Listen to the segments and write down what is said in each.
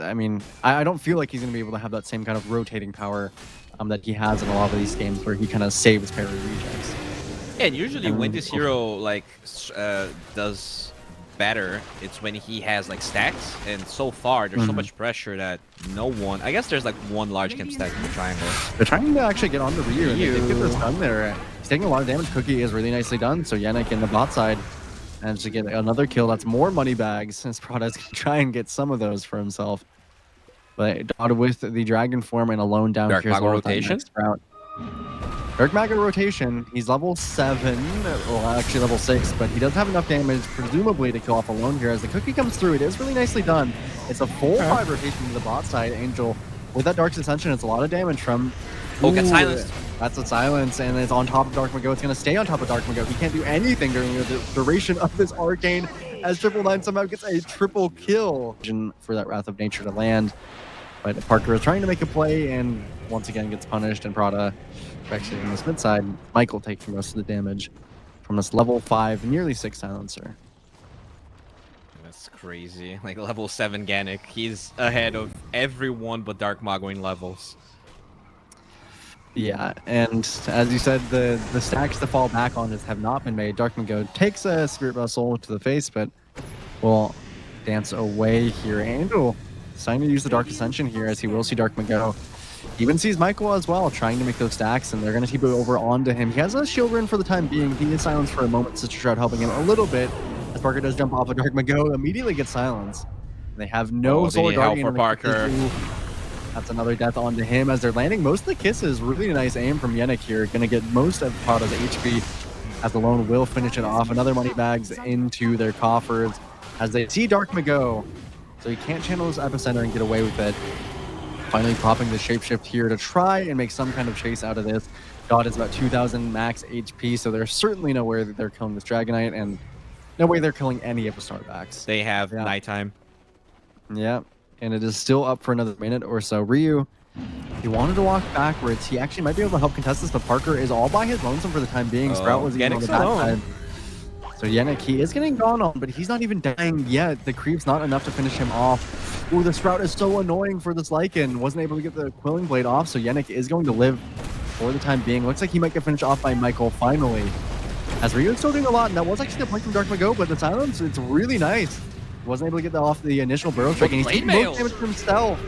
I mean, I don't feel like he's going to be able to have that same kind of rotating power that he has in a lot of these games where he kind of saves parry rejects. Yeah, and usually when this hero like does better, it's when he has like stacks, and so far there's so much pressure that no one, I guess there's like one large camp stack in the triangle. They're trying to actually get on the Ryu, and they did get this done there. He's taking a lot of damage. Cookie is really nicely done, so Yannick in the bot side managed to get another kill. That's more money bags, since Prada's going to try and get some of those for himself. But Dada with the Dragon form and alone down Dark here as Mago well rotation. Dark Mago rotation. He's level 7, well actually level 6, but he does have enough damage presumably to kill off alone here. As the Cookie comes through, it is really nicely done. It's a full 5 rotation to the bot side. Angel with that Dark's Ascension, it's a lot of damage from... Oh, get silenced. That's a silence, and it's on top of Dark Mago. It's going to stay on top of Dark Mago. He can't do anything during the duration of this Arcane, as 999 somehow gets a triple kill for that Wrath of Nature to land. But Parker is trying to make a play, and once again gets punished, and Prada actually on this mid side. Michael taking most of the damage from this level 5, nearly 6 silencer. That's crazy. Like level 7 Gannick. He's ahead of everyone but Dark Mago in levels. Yeah, and as you said, the stacks to fall back on just have not been made. Dark Mago takes a Spirit Vessel to the face, but will dance away here. Angel starting to use the Dark Ascension here, as he will see Dark Mago. He even sees Michael as well, trying to make those stacks, and they're going to keep it over onto him. He has a shield run for the time being. He is silenced for a moment. Sister Shroud helping him a little bit, as Parker does jump off of Dark Mago, immediately gets silenced. They have no Solar Guardian for Parker. That's another death onto him, as they're landing most of the kisses. Really nice aim from Yannick here. Going to get most of Prada's HP, as the lone will finish it off. Another money bags into their coffers, as they see Dark Mago. So he can't channel his Epicenter and get away with it. Finally popping the shapeshift here to try and make some kind of chase out of this. Dot is about 2,000 max HP, so there's certainly no way that they're killing this Dragonite, and no way they're killing any of the Starbacks. They have nighttime. Yeah, and it is still up for another minute or so. Ryu, he wanted to walk backwards. He actually might be able to help contest this, but Parker is all by his lonesome for the time being. Sprout was even on the backside. So Yannick, he is getting gone on, but he's not even dying yet. The creep's not enough to finish him off. Ooh, the Sprout is so annoying for this Lycan. Wasn't able to get the Quilling Blade off, so Yannick is going to live for the time being. Looks like he might get finished off by Michael finally. As Ryu is still doing a lot, and that was actually the point from Dark Mago, but the silence, it's really nice. Wasn't able to get that off the initial barrel strike, and he's taking most damage from himself.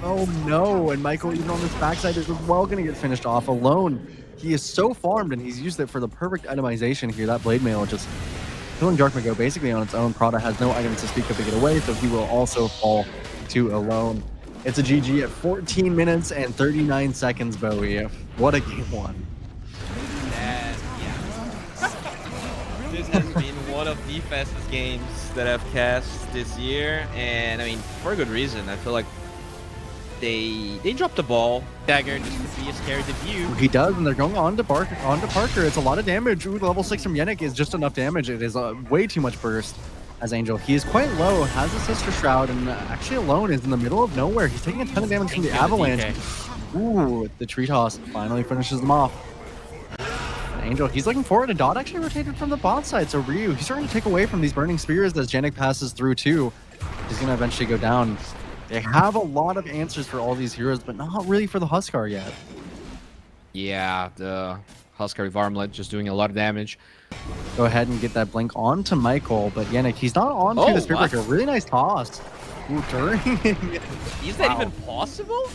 Oh no, and Michael, even on this backside, is well going to get finished off alone. He is so farmed, and he's used it for the perfect itemization here. That Blade Mail just killing Dark Mago basically on its own. Prada has no items to speak of to get away, so he will also fall to alone. It's a GG at 14 minutes and 39 seconds, Bowie. What a game one. This has been one of the fastest games that I've cast this year, and I mean, for a good reason. I feel like they dropped the ball. Dagger just to be a scary to view. He does, and they're going on to Parker. It's a lot of damage. Ooh, the level 6 from Yannick is just enough damage. It is way too much burst. As Angel, he is quite low, has a Sister Shroud, and actually alone is in the middle of nowhere. He's taking a ton of damage from the avalanche. Ooh, the tree toss finally finishes them off. Angel, he's looking forward, and Dot actually rotated from the bot side, so Ryu, he's starting to take away from these burning spears as Yannick passes through too. He's going to eventually go down. They have a lot of answers for all these heroes, but not really for the Huskar yet. Yeah, the Huskar Varmlet just doing a lot of damage. Go ahead and get that blink onto Michael, but Yannick, he's not on to the Spirit Breaker. Really nice toss. Ooh, turning. Is that even possible?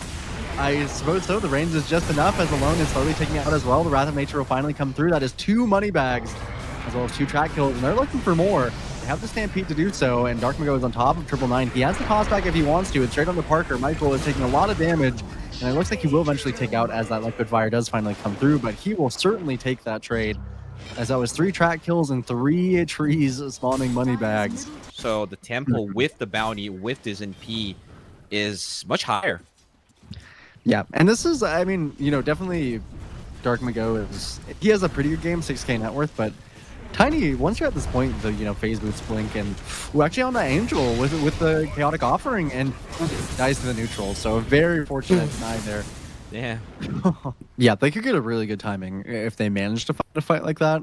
I suppose so. The range is just enough, as Alone is slowly taking out as well. The Wrath of Nature will finally come through. That is 2 money bags, as well as 2 track kills, and they're looking for more. They have the Stampede to do so, and Dark Mago is on top of 999. He has the toss back if he wants to. It's straight on to Parker. Michael is taking a lot of damage, and it looks like he will eventually take out as that Liquid Fire does finally come through, but he will certainly take that trade, as that was 3 track kills and 3 trees spawning money bags. So the tempo with the bounty, with this NP, is much higher. Yeah, and this is, I mean, you know, definitely Dark Mago is, he has a pretty good game, 6k net worth, but Tiny, once you're at this point, the, you know, phase boots blink, and we're actually on that Angel with the Chaotic Offering, and dies to the neutral, so very fortunate deny there. Yeah. Yeah, they could get a really good timing if they manage to fight a fight like that.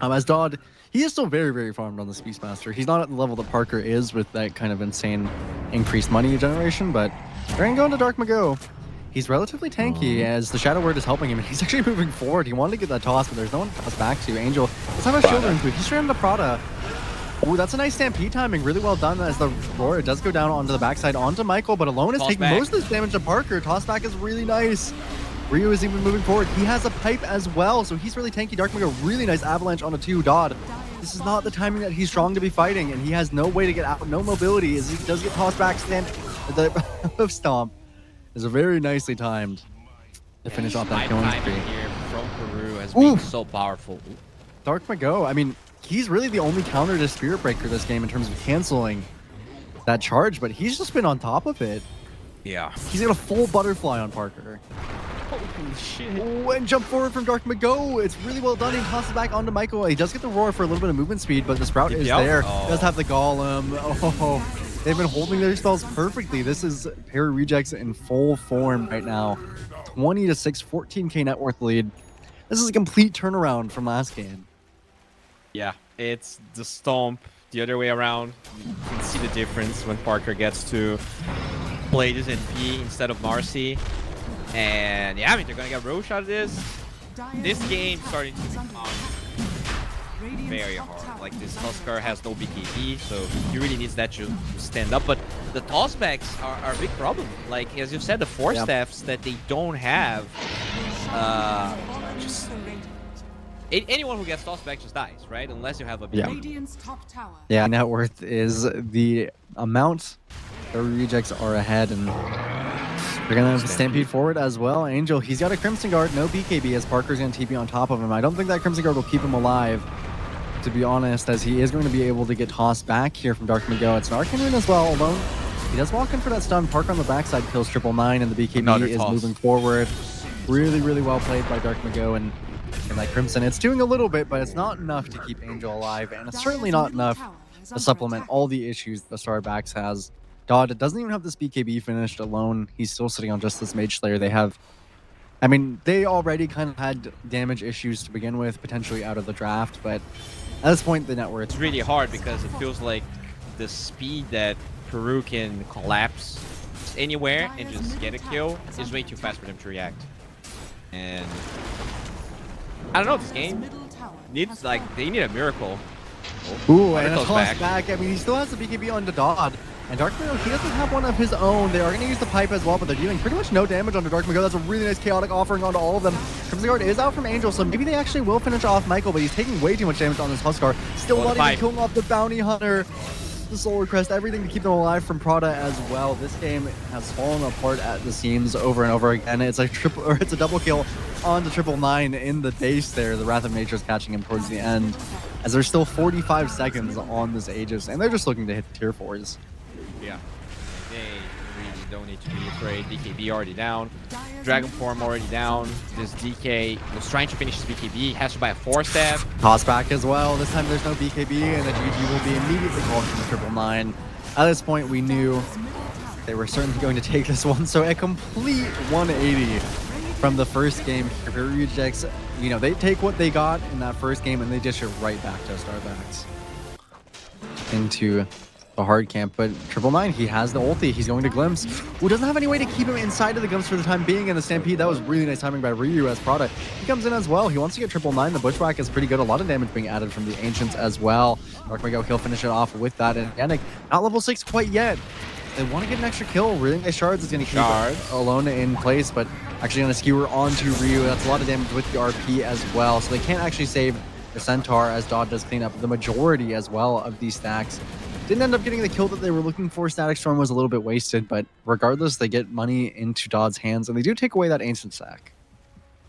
As Dodd, He is still very, very farmed on the Beastmaster. He's not at the level that Parker is with that kind of insane increased money generation, but they're going to go into Dark Mago. He's relatively tanky as the Shadow Word is helping him, and he's actually moving forward. He wanted to get that toss, but there's no one to toss back to. Angel doesn't have a shield into it. He's straight into Prada. Ooh, that's a nice Stampede timing. Really well done as the Roar does go down onto the backside onto Michael, but Alone is taking most of this damage to Parker. Toss back is really nice. Ryu is even moving forward. He has a pipe as well, so he's really tanky. Dark Mago, really nice avalanche onto 2 Daad. This is not the timing that he's strong to be fighting, and he has no way to get out, no mobility as he does get tossed back. The Stomp is very nicely timed to finish off that killing spree. Here from Peru has been so powerful. Dark Mago, I mean, he's really the only counter to Spirit Breaker this game in terms of canceling that charge, but he's just been on top of it. Yeah. He's got a full butterfly on Parker. Holy shit. Oh, and jump forward from Dark Mago. It's really well done. He tosses back onto Michael. He does get the Roar for a little bit of movement speed, but the Sprout is there. He does have the Golem. Oh, they've been holding their spells perfectly. This is Parry Rejects in full form right now. 20 to 6, 14k net worth lead. This is a complete turnaround from last game. Yeah, it's the Stomp the other way around. You can see the difference when Parker gets to play this in P instead of Marcy. And yeah, I mean, they're gonna get Roche out of this. This game starting to become very hard. Like, this Huskar has no BKB, so he really needs that to stand up. But the tossbacks are a big problem. Like, as you said, the force staffs that they don't have, just anyone who gets tossed back just dies, right? Unless you have a Yeah, net worth is the amount the rejects are ahead, and they're gonna stampede forward as well. Angel, he's got a Crimson Guard, no BKB, as Parker's gonna TP on top of him. I don't think that Crimson Guard will keep him alive, to be honest, as he is going to be able to get tossed back here from Dark Mago. It's an Arcane Rune as well, Alone. He does walk in for that stun. Parker on the backside kills 999, and the BKB is moving forward. Really, really well played by Dark Mago and that Crimson. It's doing a little bit, but it's not enough to keep Angel alive, and it's certainly not enough to supplement all the issues the Starbacks has. Daad doesn't even have this BKB finished. Alone, he's still sitting on just this Mage Slayer. They have, I mean, they already kind of had damage issues to begin with, potentially out of the draft, but at this point, the net worth. It's really hard because it feels like the speed that Peru can collapse anywhere and just get a kill is way too fast for them to react. And I don't know, this game needs, like, they need a miracle. Ooh, and a toss back. I mean, he still has the BKB on Daad. And Dark Mago, he doesn't have one of his own. They are going to use the pipe as well, but they're dealing pretty much no damage onto Dark Mago. That's a really nice chaotic offering onto all of them. Crimson Guard is out from Angel, so maybe they actually will finish off Michael, but he's taking way too much damage on this Huskar. Still not even killing off the Bounty Hunter, the Solar Crest, everything to keep them alive from Prada as well. This game has fallen apart at the seams over and over again. It's a double kill on the 999 in the base there. The Wrath of Nature is catching him towards the end, as there's still 45 seconds on this Aegis, and they're just looking to hit tier 4s. Yeah, they really don't need to be afraid. BKB already down. Dragon Form already down. This DK was trying to finish his BKB. Has to buy a 4-staff. Toss back as well. This time there's no BKB, and the GG will be immediately called from the 999. At this point, we knew they were certainly going to take this one. So a complete 180 from the first game. Rejects, you know, they take what they got in that first game, and they dish it right back to Starbacks into the hard camp. But 999, he has the ulti. He's going to Glimpse, who doesn't have any way to keep him inside of the Glimpse for the time being. In the Stampede, that was really nice timing by Ryu as Prada. He comes in as well. He wants to get 999. The Bushwhack is pretty good. A lot of damage being added from the Ancients as well. Dark Mago, he'll finish it off with that. And Yannick, not level 6 quite yet. They want to get an extra kill. Really nice shards is going to keep Alone in place, but actually going to skewer onto Ryu. That's a lot of damage with the RP as well. So they can't actually save the Centaur, as Daad does clean up the majority as well of these stacks. Didn't end up getting the kill that they were looking for. Static Storm was a little bit wasted, but regardless, they get money into Daad's hands, and they do take away that Ancient stack.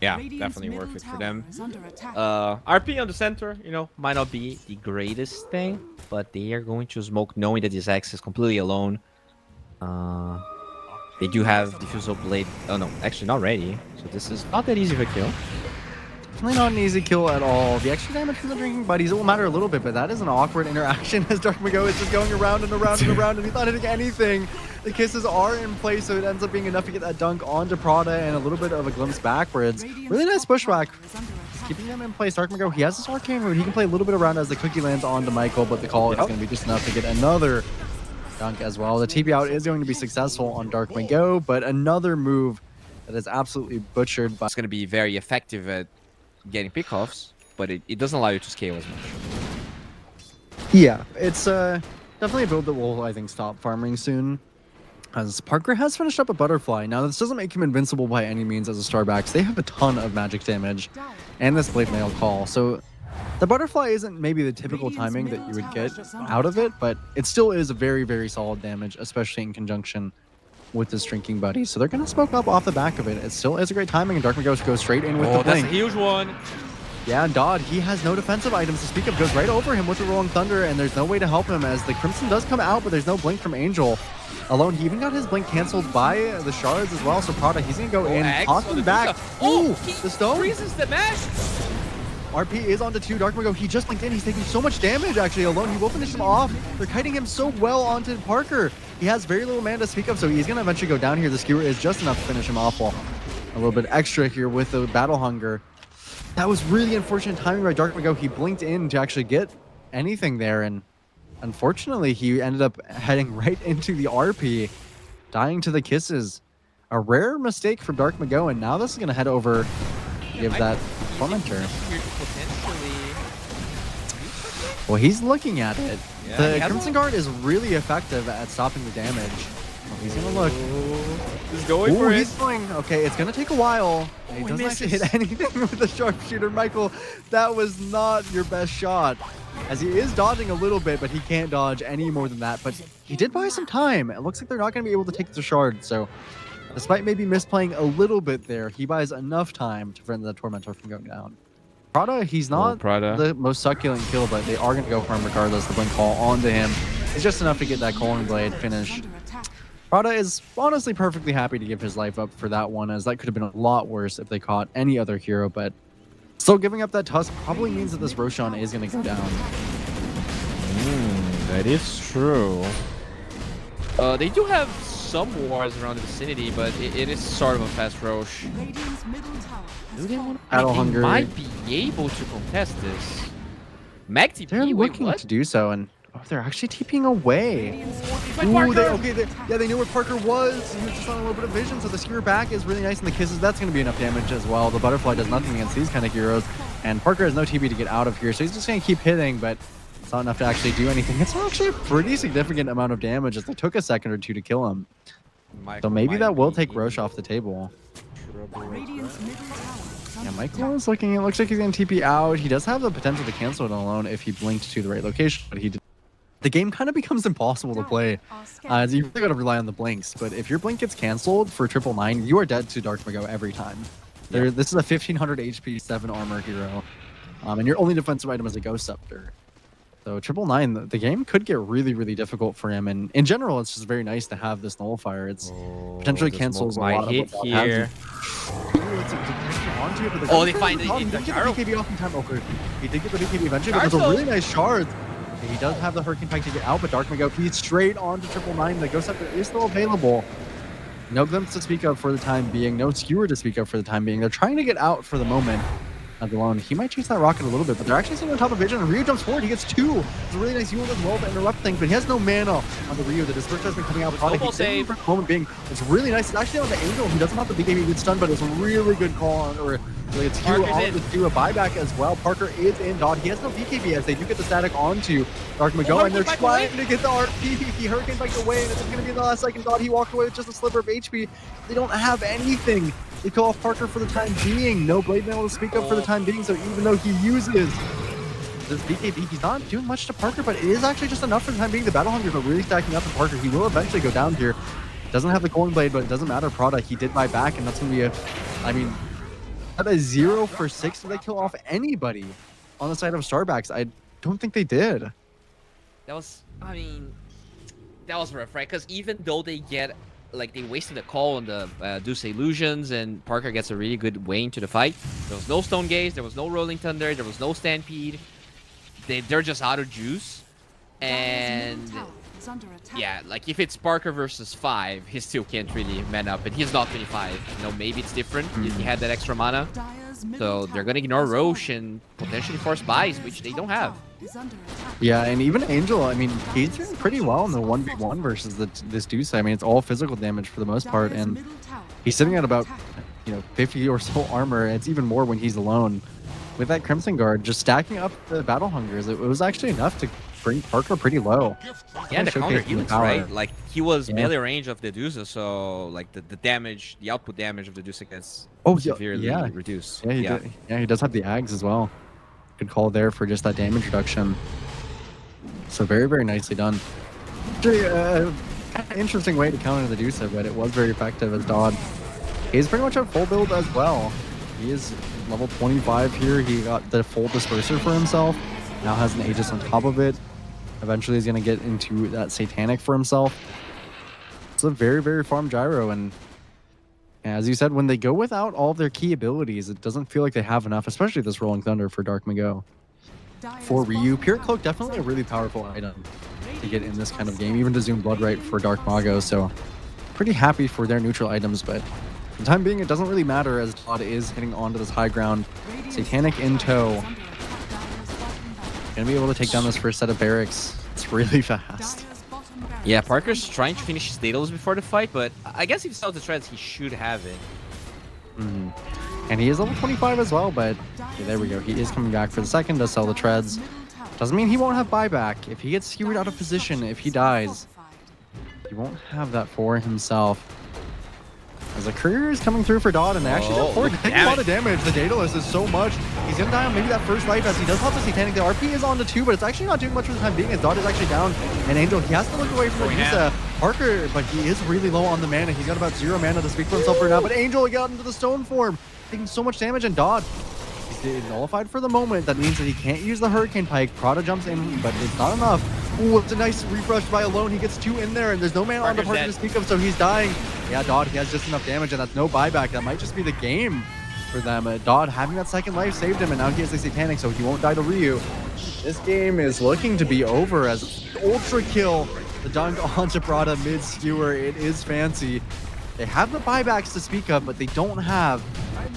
Yeah, definitely worth it for them. RP on the center, you know, might not be the greatest thing, but they are going to smoke knowing that this X is completely alone. They do have Diffusal Blade. Oh no, actually not ready. So this is not that easy of a kill. Definitely not an easy kill at all. The extra damage from the Drinking Buddies, it will matter a little bit, but that is an awkward interaction as Dark Mago is just going around and around and around, and he's not hitting anything. The kisses are in place, so it ends up being enough to get that dunk onto Prada and a little bit of a glimpse backwards. Really nice Bushwhack keeping them in place. Darkmago, he has this arcane root. He can play a little bit around as the cookie lands onto Michael, but the call is going to be just enough to get another dunk as well. The TP out is going to be successful on Darkmago, but another move that is absolutely butchered. It's going to be very effective at getting pickoffs, but it doesn't allow you to scale as much. Yeah, it's definitely a build that will, I think, stop farming soon. As Parker has finished up a Butterfly. Now, this doesn't make him invincible by any means as a Starbacks. They have a ton of magic damage and this Blade Mail call. So the Butterfly isn't maybe the typical timing that you would get out of it, but it still is a very, very solid damage, especially in conjunction with this Drinking Buddy. So they're going to smoke up off the back of it. It still is a great timing, and Darkmago goes straight in with the blink. That's a huge one. Yeah, and Daad, he has no defensive items to speak of, goes right over him with the Rolling Thunder, and there's no way to help him as the Crimson does come out, but there's no blink from Angel. Alone, he even got his blink canceled by the shards as well, so Prada, he's going to go in, toss him back. Ooh, the stone. Freezes the mesh. RP is onto 2. Darkmago, he just blinked in. He's taking so much damage, actually, alone. He will finish him off. They're kiting him so well onto Parker. He has very little mana to speak of, so he's going to eventually go down here. The skewer is just enough to finish him off. Well, a little bit extra here with the Battle Hunger. That was really unfortunate timing by Darkmago. He blinked in to actually get anything there, and unfortunately, he ended up heading right into the RP, dying to the kisses. A rare mistake from Darkmago, and now this is going to head over to give that Tormentor. Well, he's looking at it. The Crimson Guard is really effective at stopping the damage. He's going to look. He's going for it. He's going. Okay, it's going to take a while. He doesn't actually hit anything with the sharpshooter. Michael, that was not your best shot. As he is dodging a little bit, but he can't dodge any more than that. But he did buy some time. It looks like they're not going to be able to take the shard. So despite maybe misplaying a little bit there, he buys enough time to prevent the Tormentor from going down. Prada, he's not the most succulent kill, but they are going to go for him regardless. The blink call onto him is just enough to get that Calling Blade finish. Prada is honestly perfectly happy to give his life up for that one, as that could have been a lot worse if they caught any other hero, but still giving up that Tusk probably means that this Roshan is going to go down. That is true. They do have some wars around the vicinity, but it is sort of a fast Rosh. Battle Hunger might be able to contest this. Mag TP, they're looking to do so, and they're actually TPing away. Ooh, they knew where Parker was. He was just on a little bit of vision, so the skewer back is really nice, and the kisses, that's going to be enough damage as well. The Butterfly does nothing against these kind of heroes, and Parker has no TP to get out of here, so he's just going to keep hitting, but it's not enough to actually do anything. It's actually a pretty significant amount of damage, as it took a second or two to kill him. So maybe that will take Rosh off the table. Yeah, Michael is looking, it looks like he's going to TP out. He does have the potential to cancel it alone if he blinked to the right location, but he did. The game kind of becomes impossible to play. You really got to rely on the blinks, but if your blink gets canceled for 999, you are dead to Darkmago every time. This is a 1500 HP, 7 armor hero, and your only defensive item is a Ghost Scepter. So 999, the game could get really, really difficult for him, and in general, it's just very nice to have this Nullifier. It's potentially cancels a lot of what here. They find he did get the BKB off in time. Okay, he did get the BKB eventually, but there's a really nice shard. He does have the Hurricane Pike to get out, but Darkmago, he's straight on to 999. The Ghost Scepter is still available. No glimpse to speak of for the time being. No skewer to speak of for the time being. They're trying to get out for the moment. Alone. He might chase that rocket a little bit, but they're actually sitting on top of Vision, and Ryu jumps forward. He gets 2. It's a really nice Yule as well to interrupt things, but he has no mana on the Ryu. The Dispersion has been coming out. He's for the moment being. It's really nice. It's actually on the Angel. He doesn't have the BKB get stunned, but it's a really good call on, or it's Q on to do a buyback as well. Parker is in Daad. He has no BKB as they do get the static onto Darkmago, and they're trying to get the RP. He Hurricane Bike away, and it's going to be the last second. Daad, he walked away with just a sliver of HP. They don't have anything. They kill off Parker for the time being. No Blade Mail to speak of for the time being, so even though he uses this BKB, he's not doing much to Parker, but it is actually just enough for the time being. The Battle Hunger are really stacking up to Parker. He will eventually go down here. Doesn't have the Calling Blade, but it doesn't matter. Prada, he did buy back, and that's going to be I mean, at a 0 for 6, did they kill off anybody on the side of Starbacks? I don't think they did. That was rough, right? Because even though they get, they wasted a call on the Deuce Illusions, and Parker gets a really good way into the fight. There was no Stone Gaze, there was no Rolling Thunder, there was no Stampede. They're just out of juice. And yeah, if it's Parker versus 5, he still can't really man up, and he's not 25. Maybe it's different if he had that extra mana. So they're going to ignore Roche and potentially force buys, which they don't have. Yeah, and even Angel, I mean, he's doing pretty well in the 1v1 versus this Deuce. I mean, it's all physical damage for the most part, and he's sitting at about, 50 or so armor. And it's even more when he's alone. With that Crimson Guard, just stacking up the Battle Hungers, it was actually enough to bring Parker pretty low. Yeah, the counter helix, right? Like, he was melee range of the Deuce, so, like, the damage, the output damage of the Deuce gets severely reduced. Yeah, he does have the Ags as well. Good call there for just that damage reduction. So very, very nicely done. Kind of interesting way to counter the Deuce, but it was very effective as Daad. He's pretty much at full build as well. He is level 25 here. He got the full disperser for himself. Now has an Aegis on top of it. Eventually he's going to get into that Satanic for himself. It's a very, very farm gyro, and as you said, when they go without all of their key abilities, it doesn't feel like they have enough, especially this Rolling Thunder for Dark Mago. For Ryu, Pure Cloak, definitely a really powerful item to get in this kind of game, even to Zoom Bloodright for Dark Mago, so pretty happy for their neutral items, but for the time being, it doesn't really matter as Daad is hitting onto this high ground. Satanic in tow. Gonna be able to take down this first set of barracks. It's really fast. Yeah, Parker's trying to finish his Daedalus before the fight, but I guess if he sells the treads, he should have it. And he is level 25 as well, but there we go. He is coming back for the second to sell the treads. Doesn't mean he won't have buyback. If he gets skewered out of position, if he dies, he won't have that for himself. As the career is coming through for Daad, and they actually taking a lot of damage. The Daedalus is so much. He's going to die on maybe that first life as he does have the Satanic. The RP is on to 2, but it's actually not doing much for the time being as Daad is actually down. And Angel, he has to look away from the Parker, but he is really low on the mana. He's got about 0 mana to speak for himself right now, but Angel got into the stone form, taking so much damage, and Daad, he's nullified for the moment. That means that he can't use the Hurricane Pike. Prada jumps in, but it's not enough. Ooh, it's a nice refresh by Alone. He gets 2 in there, and there's no mana on the Parker to speak of, so he's dying. Yeah, Daad, he has just enough damage, and that's no buyback. That might just be the game for them. Daad having that second life saved him, and now he has the Satanic, so he won't die to Ryu. This game is looking to be over as Ultra Kill. The dunk onto Prada mid-skewer. It is fancy. They have the buybacks to speak of, but they don't have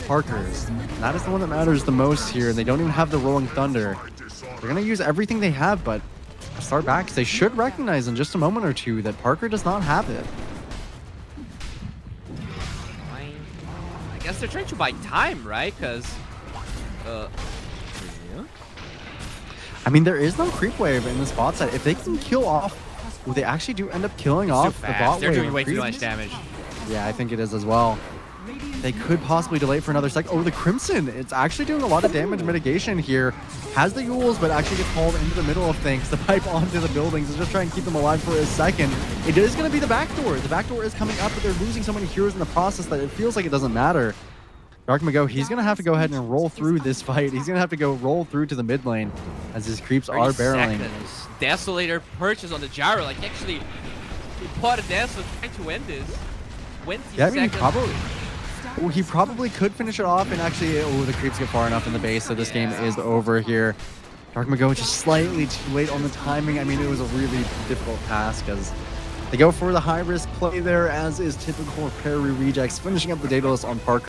Parkers. And that is the one that matters the most here. They don't even have the Rolling Thunder. They're going to use everything they have, but start back, they should recognize in just a moment or two that Parker does not have it. I guess they're trying to buy time, right? Because, I mean, there is no creep wave in this bot side. If they can kill off, well, they actually do end up killing off the bot wave. They're doing way too much damage. Yeah, I think it is as well. They could possibly delay for another sec. Oh, the Crimson. It's actually doing a lot of damage mitigation here. Has the Yules, but actually gets hauled into the middle of things. The pipe onto the buildings is just trying to keep them alive for a second. It is going to be the backdoor. The backdoor is coming up, but they're losing so many heroes in the process that it feels like it doesn't matter. Dark Mago, he's going to have to go ahead and roll through this fight. He's going to have to go roll through to the mid lane as his creeps are barreling. Desolator purchase on the gyro. Like, actually, he bought a Desolator trying to win this. 20 I mean, he probably could finish it off, and actually, the creeps get far enough in the base, so this game is over here. Dark Mago just slightly too late on the timing. I mean, it was a really difficult task as they go for the high-risk play there, as is typical of Prairie Rejects, finishing up the Daedalus on Parker.